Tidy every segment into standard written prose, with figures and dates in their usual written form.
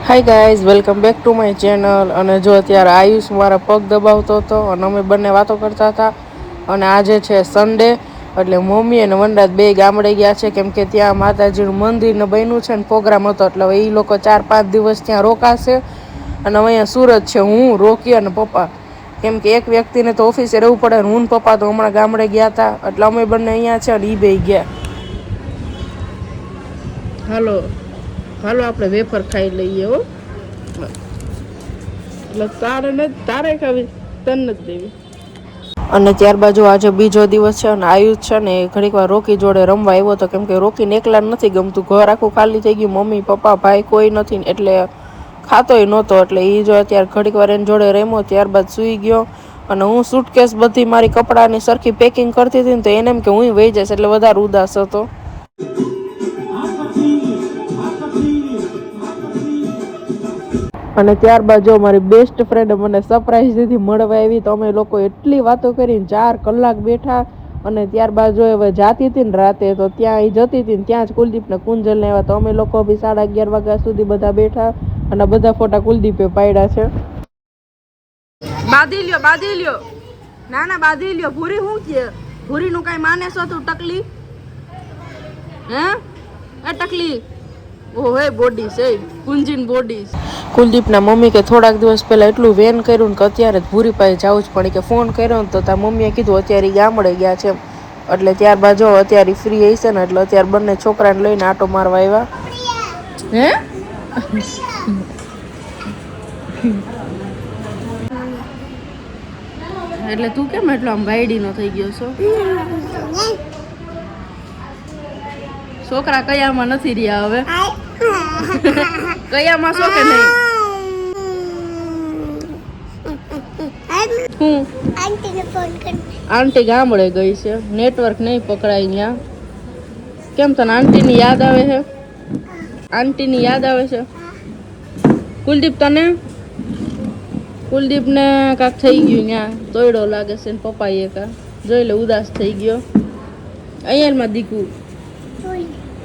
Hi guys, welcome back to my channel. અને જો અત્યારે આયુષ મારા પગ દબાવતો હતો અને અમે બંને વાતો કરતા હતા. અને આજે છે સન્ડે, એટલે મમ્મી અને વનરાજ બે ગામડે ગયા છે, કેમ કે ત્યાં માતાજીનું મંદિર ને બન્યું છે ને પ્રોગ્રામ હતો, એટલે એ લોકો 4-5 દિવસ ત્યાં રોકાશે. અને અહીંયા સુરત છે, હું, રોકી અને પપ્પા, કેમ કે એક વ્યક્તિને તો ઓફિસે રહેવું પડે. હું ને પપ્પા તો હમણાં ગામડે ગયા હતા, એટલે અમે બંને અહીંયા છે અને એ બે ગયા. હાલો હાલો, આપણે વેફર ખાઈ લઈએ હો. એટલે તારે ખાવી, તને નથી દેવી. અને ત્યારબાદ આજે બીજો દિવસ છે અને આયુષ છે ને ઘડીક વાર રોકી જોડે રમવા આવ્યો હતો, કેમ કે રોકીને એકલા નથી ગમતું, ઘર આખું ખાલી થઈ ગયું, મમ્મી પપ્પા ભાઈ કોઈ નથી, એટલે ખાતોય નહોતો. એટલે એ જો અત્યારે ઘડીક વાર એની જોડે રમ્યો, ત્યારબાદ સૂઈ ગયો. અને હું સૂટકેસ બધી મારી કપડાની સરખી પેકિંગ કરતી હતી ને, તો એને એમ કે હું વહી જઈશ, એટલે વધારે ઉદાસ હતો. અને ત્યારબાદ જો મારી બેસ્ટ ફ્રેન્ડે મને સરપ્રાઈઝ દીધી, મળવા આવી. તો અમે લોકો એટલી વાતો કરીને 4 કલાક બેઠા. અને ત્યારબાદ જો હવે જાતી હતી ને રાતે, તો ત્યાં એ જતી હતી ને ત્યાં જ કુલદીપ ને કુંજલ ને આવ્યા. તો અમે લોકો બી 11:30 વાગ્યા સુધી બધા બેઠા અને બધા ફોટા કુલદીપે પાડ્યા છે. બાંધી લ્યો, ના બાંધી લ્યો. ભૂરી શું કે ભૂરી નું કઈ માને છો તું? ટકલી હે એ ટકલી, ઓ હે બોડી છે કુંજીન બોડી. કુલદીપના મમ્મી કે થોડાક દિવસ પહેલા એટલું વેન કર્યું ને કે અત્યારે જ ભૂરી પાસે જવું જ પડે, કે ફોન કર્યો ને તો તાર મમ્મીએ કીધું અત્યારે ગામડે ગયા છે. એટલે ત્યારબાદ જો અત્યારે ફ્રી હશે ને, એટલે અત્યારે બંને છોકરાને લઈને આટો મારવા આવ્યા. હે એટલે તું કેમ એટલો આમ વાયડીનો થઈ ગયો છો? છોકરા કયામાં નથી રહ્યા હવે. કયામાં છો કે નહીં? હું આંટી ગામડે ગઈ છે, નેટવર્ક નહીં પકડાય ત્યાં. કેમ તને આંટીની યાદ આવે છે? આંટીની યાદ આવે છે? કુલદીપ તને? કુલદીપને કાંક થઈ ગયું ત્યાં, તોયડો લાગે છે ને પપ્પાએ કા જોઈ લે ઉદાસ થઈ ગયો. અહીંયામાં દીકું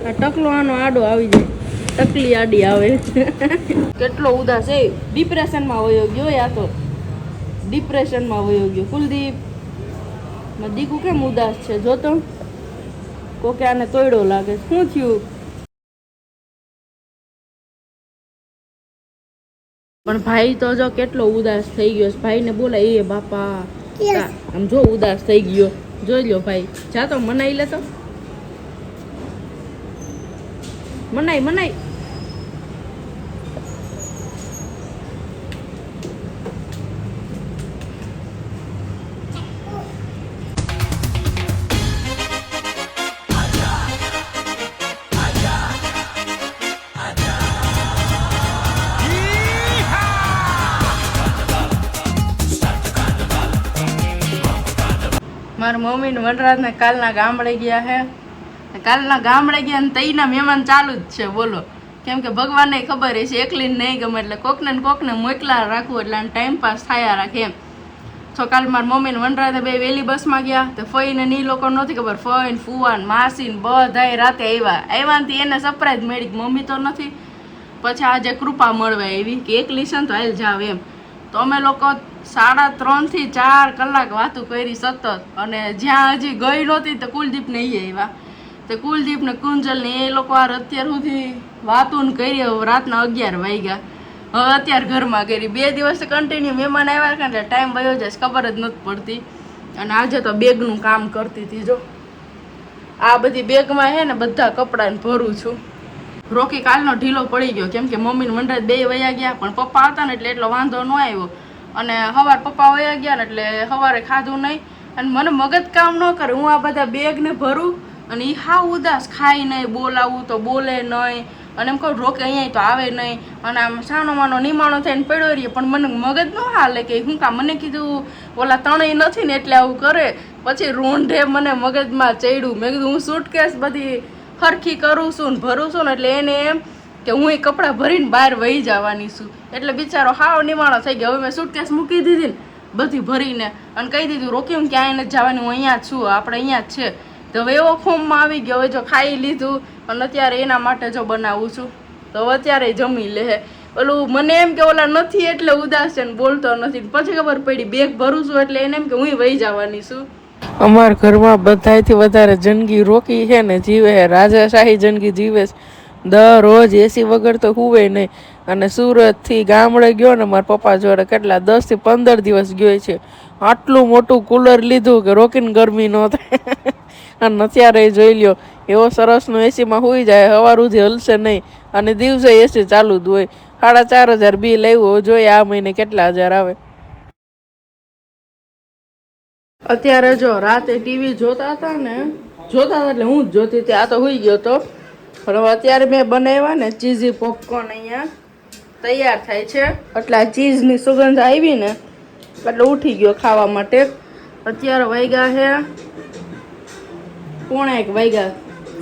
આ ટકલો આનો આડો આવી જાય, ટકલી આડી આવે. કેટલો ઉદાસ એ, ડિપ્રેશનમાં વયો ગયો. યા તો ડિપ્રેશનમાં વયો ગયો કુલદીપ. દીકુ કેમ ઉદાસ છે જોતો, કોકે આને તોયડો લાગે. શું થયું? પણ ભાઈ તો જો કેટલો ઉદાસ થઈ ગયો. ભાઈને બોલાય, એ બાપા આમ જો ઉદાસ થઈ ગયો. જોઈ લો ભાઈ, જા તો મનાઈ લે, તો મનાઈ. મારા મમ્મી ને વનરાજ ને કાલના ગામડે ગયા હે. કાલના ગામડે ગયા ને તઈના મહેમાન ચાલુ જ છે, બોલો. કેમ કે ભગવાનને ખબર છે એકલી નહીં ગમે, એટલે કોકને ને કોકને મોકલા રાખવું, એટલે ટાઈમ પાસ થયા રાખે એમ. તો કાલ મારા મમ્મી ને વનરાજે બે વહેલી બસમાં ગયા. તો ફઈ ને ની લોકો નહોતી ખબર, ફઈ ને ફુવા ને માસી ને બધાય રાતે આવ્યા ને એને સરપ્રાઈઝ મળી. મમ્મી તો નથી. પછી આજે કૃપા મળવા આવી કે એકલી છે ને તો હાલ જાવ એમ. તો અમે લોકો 3.5 થી 4 કલાક વાતું કરી સતત. અને જ્યાં હજી ગઈ નહોતી તો કુલદીપ ને એ આવ્યા. તો કુલદીપ ને કુંજલ ને એ લોકો અત્યાર સુધી વાતું કરી. રાતના 11 વાગ્યા. હવે અત્યારે ઘરમાં કરી. 2 દિવસ કન્ટિન્યુ મહેમાન આવ્યા કે એટલે ટાઈમ વયો જાય ખબર જ નથી પડતી. અને આજે તો બેગનું કામ કરતી હતી. જો આ બધી બેગમાં હે ને બધા કપડાને ભરું છું. રોકી કાલનો ઢીલો પડી ગયો, કેમ કે મમ્મી ને વનરાજ બે વયા ગયા, પણ પપ્પા હતા ને એટલે એટલો વાંધો ન આવ્યો. અને સવાર પપ્પા વયા ગયા ને એટલે સવારે ખાધું નહીં. અને મને મગજ કામ ન કરે, હું આ બધા બેગને ભરું અને એ હા ઉદાસ, ખાઈ નહીં, બોલાવું તો બોલે નહીં. અને એમ કહું રોકે અહીંયા તો આવે નહીં. અને આમ સાનો માનો નિમાણો થઈને પડ્યો રહીએ, પણ મને મગજ ન હાલે કે હું કામ. મને કીધું ઓલા ત્રણેય નથી ને એટલે આવું કરે. પછી રૂંઢે મને મગજમાં ચડ્યું. મેં કીધું હું સૂટકેસ બધી હરખી કરું છું ને ભરું છું ને, એટલે એને એમ કે હું એ કપડાં ભરીને બહાર વહી જવાની છું. એટલે બિચારો હાવ નિમાણો થઈ ગયો. હવે મેં સૂટકેસ મૂકી દીધી ને બધી ભરીને, અને કહી દીધું રોકી હું ક્યાંય નથી જવાની, હું અહીંયા જ છું, આપણે અહીંયા જ છે. તો હવે એવો ફોર્મમાં આવી ગયો. હવે જો ખાઈ લીધું અને અત્યારે એના માટે જો બનાવું છું, તો અત્યારે જમી લે. ઓલું મને એમ કે ઓલા નથી એટલે ઉદાસ છે ને બોલતો નથી. પછી ખબર પડી બેગ ભરું છું એટલે એને એમ કે હું વહી જવાની છું. અમારા ઘરમાં બધાથી વધારે જિંદગી રોકી છે ને જીવે છે, રાજાશાહી જિંદગી જીવે છે. દરરોજ એસી વગર તો હુવે નહીં. અને સુરતથી ગામડે ગયો ને મારા પપ્પા જોડે કેટલા 10 થી 15 દિવસ ગયો છે. આટલું મોટું કુલર લીધું કે રોકીને ગરમી ન થાય. અને અત્યારે જોઈ લ્યો એવો સરસનો એસીમાં હુઈ જાય, સવાર સુધી હલશે નહીં અને દિવસે એસી ચાલુ જ હોય. 4,500 બિલ આવ્યું, જોઈએ આ મહિને કેટલા હજાર આવે. અત્યારે જો રાતે ટીવી જોતા હતા એટલે હું જ જોતી હતી. આ તો હુઈ ગયો તો. પણ હવે અત્યારે મેં બનાવ્યા ને ચીઝી પોપકોર્ન અહીંયા તૈયાર થાય છે. એટલે આ ચીઝની સુગંધ આવી ને એટલે ઉઠી ગયો ખાવા માટે. અત્યારે વાગ્યા છે 1:15 વાગ્યા.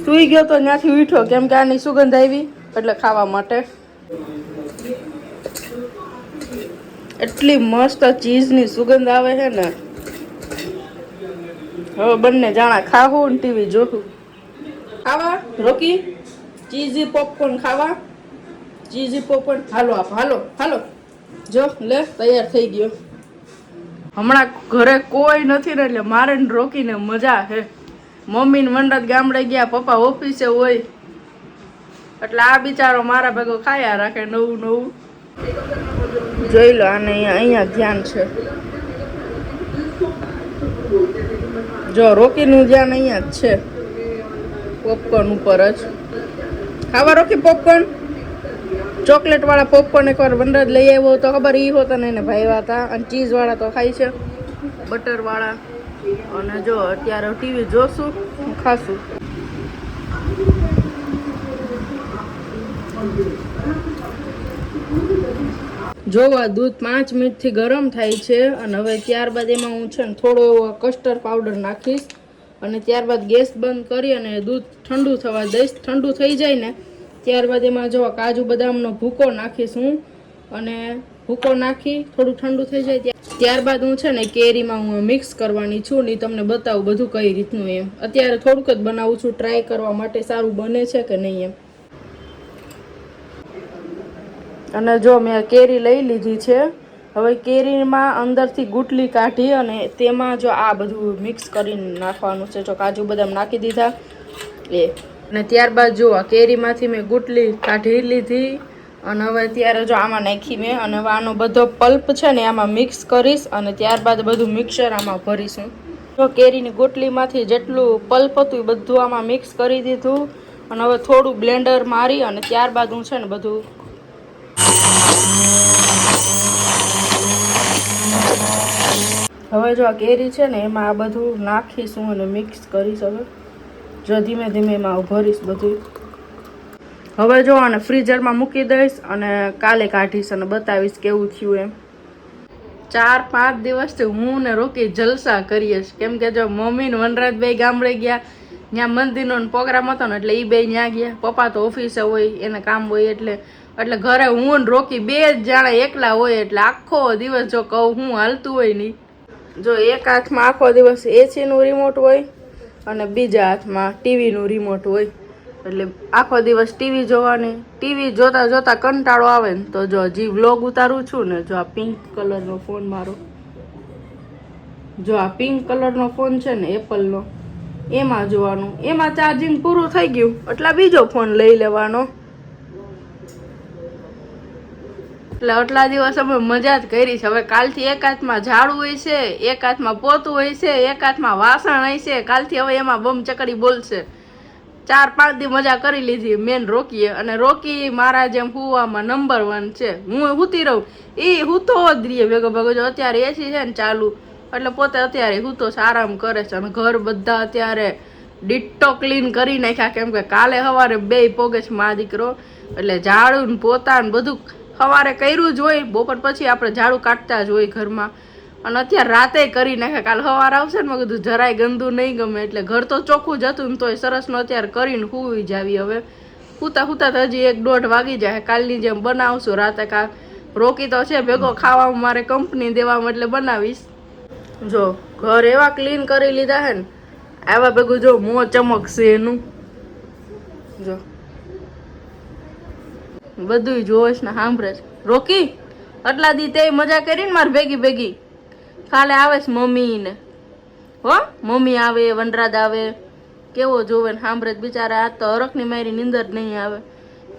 સુઈ ગયો તો ત્યાંથી ઉઠ્યો કેમ કે આની સુગંધ આવી એટલે ખાવા માટે. એટલી મસ્ત ચીઝની સુગંધ આવે છે ને. હવે બંને જાણા ખાવું ને ટીવી જોવું. ખાવા રોકી ચીઝી પોપકોર્ન ખાવા. ચીઝી પોપકોર્ન હાલો હાલો જો લે તૈયાર થઈ ગયો. હમણાં ઘરે કોઈ નથી ને એટલે મારે ને રોકીને મજા છે. મમ્મી ને મંડત ગામડે ગયા, પપ્પા ઓફિસે હોય એટલે આ બિચારો મારા ભેગો ખાયા રાખે નવું નવું. જોઈ લો આને અહીંયા ધ્યાન છે. જો રોકીનું ધ્યાન અહીંયા જ છે, પોપકોર્ન ઉપર જ. ખાવા રોકી પોપકોર્ન. ચોકલેટ વાળા પોપકોર્ન એકવાર વનરાજ લઈ આવ્યો તો ખબર ઈ હોતા ને એને ભાઈવા હતા. અને ચીઝ વાળા તો ખાય છે, બટર વાળા. અને જો અત્યારે ટીવી જોશું, ખાશું. જોવા દૂધ 5 મિનિટથી ગરમ થાય છે. અને હવે ત્યારબાદ એમાં હું છે ને થોડો એવો કસ્ટર્ડ પાવડર નાખીશ. અને ત્યારબાદ ગેસ બંધ કરી અને દૂધ ઠંડુ થવા દઈશ. ઠંડુ થઈ જાય ને ત્યારબાદ એમાં જો કાજુ બદામનો ભૂકો નાખીશ હું. અને ભૂકો નાખી થોડું ઠંડુ થઈ જાય ત્યારબાદ હું છે ને કેરીમાં હું મિક્સ કરવાની છું ને તમને બતાવું બધું કઈ રીતનું એમ. અત્યારે થોડુંક જ બનાવું છું ટ્રાય કરવા માટે સારું બને છે કે નહીં એમ. અને જો મેં કેરી લઈ લીધી છે. હવે કેરીમાં અંદરથી ગુટલી કાઢી અને તેમાં જો આ બધું મિક્સ કરીને નાખવાનું છે. જો કાજુ બદામ નાખી દીધા એ. અને ત્યારબાદ જો આ કેરીમાંથી મેં ગુટલી કાઢી લીધી. અને હવે ત્યારે જો આમાં નાખી મેં. અને હવે આનો બધો પલ્પ છે ને આમાં મિક્સ કરીશ. અને ત્યારબાદ બધું મિક્સર આમાં ભરીશું. જો કેરીની ગુટલીમાંથી જેટલું પલ્પ હતું એ બધું આમાં મિક્સ કરી દીધું. અને હવે થોડું બ્લેન્ડર મારી અને ત્યારબાદ હું છે ને બધું હવે જો આ કેરી છે ને એમાં આ બધું નાખીશું અને મિક્સ કરીશ. હવે જો ધીમે ધીમે એમાં ભરીશ બધું. હવે જો આને ફ્રીઝરમાં મૂકી દઈશ અને કાલે કાઢીશ અને બતાવીશ કેવું થયું એમ. 4-5 દિવસથી હું ને રોકી જલસા કરીએ છીએ. કેમ કે જો મમ્મી ને વનરાજભાઈ ગામડે ગયા, ત્યાં મંદિરનો પ્રોગ્રામ હતો ને એટલે એ બે ત્યાં ગયા. પપ્પા તો ઓફિસે હોય, એને કામ હોય એટલે ઘરે હું ને રોકી 2 જ જાણે એકલા હોય. એટલે આખો દિવસ જો કહું હું હાલતું હોય નહીં. જો એક હાથમાં આખો દિવસ એસીનું રિમોટ હોય અને બીજા હાથમાં ટીવીનું રિમોટ હોય. એટલે આખો દિવસ ટીવી જોવાની. ટીવી જોતા જોતા કંટાળો આવે ને તો જો હજી વ્લોગ ઉતારું છું ને. જો આ પિંક કલરનો ફોન મારો, જો આ પિંક કલરનો ફોન છે ને એપલનો, એમાં જોવાનું. એમાં ચાર્જિંગ પૂરું થઈ ગયું એટલે બીજો ફોન લઈ લેવાનો. એટલે આટલા દિવસ અમે મજા જ કરી છે. હવે કાલથી એક હાથમાં ઝાડુ હોય છે, એક હાથમાં પોતું હોય છે, એક હાથમાં વાસણ હોય છે. કાલથી હવે એમાં બમ ચકડી બોલશે. 4-5 દી મજા કરી લીધી મેન રોકીએ. અને રોકી મારા જેમ હુવામાં નંબર 1 છે. હું હુતી રહું, એ હુતો જ રહીએ ભેગો ભેગો. જો અત્યારે એસી છે ને ચાલુ એટલે પોતે અત્યારે હુતો આરામ કરે છે. અને ઘર બધા અત્યારે ડિટ્ટો ક્લીન કરી નાખ્યા. કેમ કે કાલે સવારે 2 પોગે છે મા દીકરો. એટલે ઝાડુ ને પોતા ને બધું સવારે કર્યું જ હોય. બપોર પછી આપણે ઝાડુ કાઢતા જ હોય ઘરમાં. અને અત્યારે રાતે કરી નાખે. કાલ સવાર આવશે ને મેં કીધું જરાય ગંદુ નહીં ગમે. એટલે ઘર તો ચોખ્ખું જ હતું ને તોય સરસનું અત્યારે કરીને સુઈ જાવી. હવે હુતા તો હજી 1-1.5 વાગી જાય. કાલની જેમ બનાવશું રાતે. કાલ રોકી તો છે ભેગો ખાવામાં, મારે કંપની દેવામાં એટલે બનાવીશ. જો ઘર એવા ક્લીન કરી લીધા હે ને આવા ભેગું જો મોં ચમકશે એનું. જો બધું જોઈશ ને સાંભળે છે. રોકી આટલા દી તે મજા કરી ને મારી ભેગી ભેગી. કાલે આવે છે મમ્મી ને, હો મમ્મી આવે, વનરાજ આવે, કેવો જોવે ને સાંભળે બિચારા. આ તો હરખની મારી નીંદર નહીં આવે,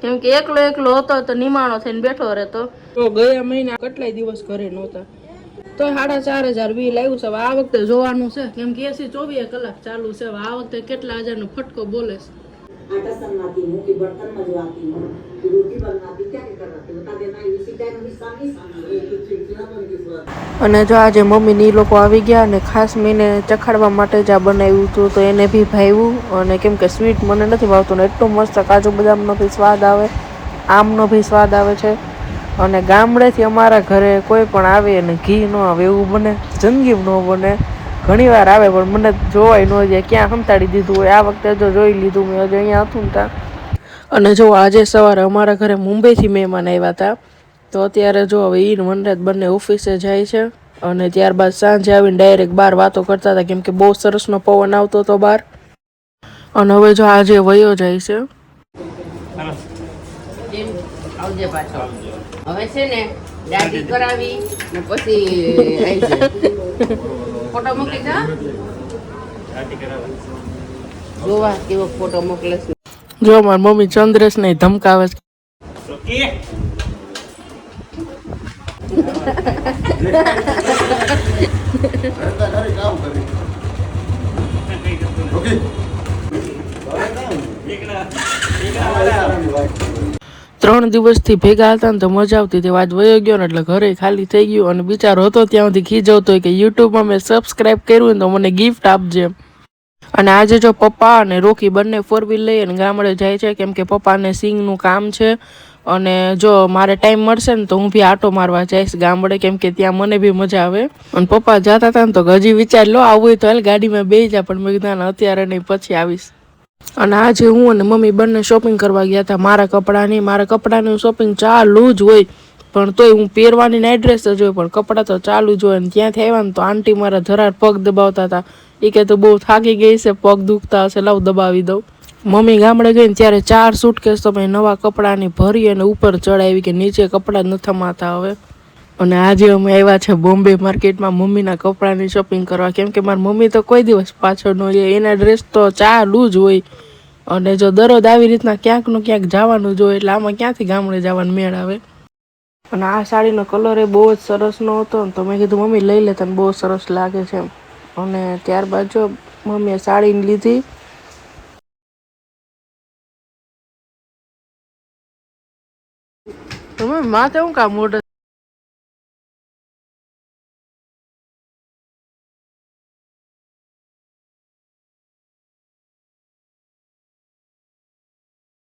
કેમ કે એકલો એકલો હતો તો નિમાણો થઈને બેઠો રહેતો. તો ગયા મહિના કેટલાય દિવસ ઘરે નહોતા, તો 4,500 બિલ આવ્યું છે. આ વખતે જોવાનું છે, કેમ કે એસી 24 કલાક ચાલુ છે. આ વખતે કેટલા હજારનો ફટકો બોલે છે. आटा सनवाती हूँ कि बर्तन मजवाती हूँ कि रोटी बनवाती क्या क्या करवाती बता देना इसी टाइम हिस्सा नहीं અને જો આજે મમ્મી ની લોકો આવી ગયા અને ખાસ મેને ચખાડવા માટે જ આ બનાવ્યું હતું, તો એને બી ભાવ્યું. અને કેમ કે સ્વીટ મને નથી ભાવતું ને એટલું મસ્ત કાજુ બદામનો બી સ્વાદ આવે, આમનો બી સ્વાદ આવે છે. અને ગામડેથી અમારા ઘરે કોઈ પણ આવે અને ઘી ન આવે એવું બને જિંદગી ન બને. ઘણી વાર આવે પણ મને જોવાય ન જાય, ક્યાં સંતાડી દીધું હોય. આ વખતે જો જોઈ લીધું મેં, હજુ અહીંયા હતું ને ત્યાં. અને જો આજે સવારે અમારા ઘરે મુંબઈથી મહેમાન આવ્યા હતા, તો અત્યારે જો હવે ઈન વનરાજ બંને ઓફિસે જાય છે. અને ત્યારબાદ સાંજે આવીને ડાયરેક્ટ બહાર વાતો કરતા હતા, કેમ કે બહુ સરસનો પવન આવતો હતો બહાર. અને હવે જો આજે વયો જાય છે. આવજે પાછો. હવે છે ને દાદી કરાવી ને પછી ફોટો મોકલી દો. જોવા કેવો ફોટો મોકલે છે. જો મારી મમ્મી ચંદ્રેશ ને ધમકાવે છે. ત્રણ દિવસથી ભેગા હતા ને તો મજા આવતી હતી. આજ વયો ગયો ને એટલે ઘરે ખાલી થઈ ગયું. અને બિચારો હતો ત્યાં સુધી ખીજવતો હોય કે યુટ્યુબમાં મેં સબસ્ક્રાઇબ કર્યું ને તો મને ગિફ્ટ આપજે. અને આજે જો પપ્પા અને રોકી બંને 4 વ્હીલ લઈ અને ગામડે જાય છે, કેમ કે પપ્પાને સિંગનું કામ છે. અને જો મારે ટાઈમ મળશે ને તો હું બી આટો મારવા જઈશ ગામડે, કેમ કે ત્યાં મને બી મજા આવે. અને પપ્પા જતા હતા ને તો હજી વિચાર લો આવું હોય તો હાલ ગાડીમાં બેસી જા, પણ મેં કીધું અત્યારે નહીં, પછી આવીશ. અને આજે હું અને મમ્મી બંને શોપિંગ કરવા ગયા હતા. મારા કપડાનું શોપિંગ ચાલુ જ હોય, પણ તોય હું પહેરવાની નાઈટ ડ્રેસ જ હોય, પણ કપડાં તો ચાલુ જ હોય. અને ત્યાંથી આવ્યા ને તો આંટી મારા ધરાર પગ દબાવતા હતા. એ કે તો બહુ થાકી ગઈ છે, પગ દુખતા હશે, લાવ દબાવી દઉં. મમ્મી ગામડે ગઈ ને ત્યારે 4 સૂટકેસ તો મેં નવા કપડાની ભરી અને ઉપર ચડાવી કે નીચે કપડાં ન થમાતા હવે. અને આજે અમે આવ્યા છે બોમ્બે માર્કેટમાં મમ્મીના કપડાની શોપિંગ કરવા, કેમ કે મારી મમ્મી તો કોઈ દિવસ પાછળ ન હોય, એના ડ્રેસ તો ચાલુ જ હોય. અને જો દરરોજ આવી રીતના ક્યાંકનું ક્યાંક જવાનું જ હોય, એટલે આમાં ક્યાંથી ગામડે જવાનું મેળ આવે. અને આ સાડીનો કલર એ બહુ જ સરસનો હતો ને, તો મેં કીધું મમ્મી લઈ લે, તને બહુ સરસ લાગે છે એમ. અને ત્યારબાદ જો મમ્મીએ સાડીને લીધી. તમે માથે શું કામ મોઢે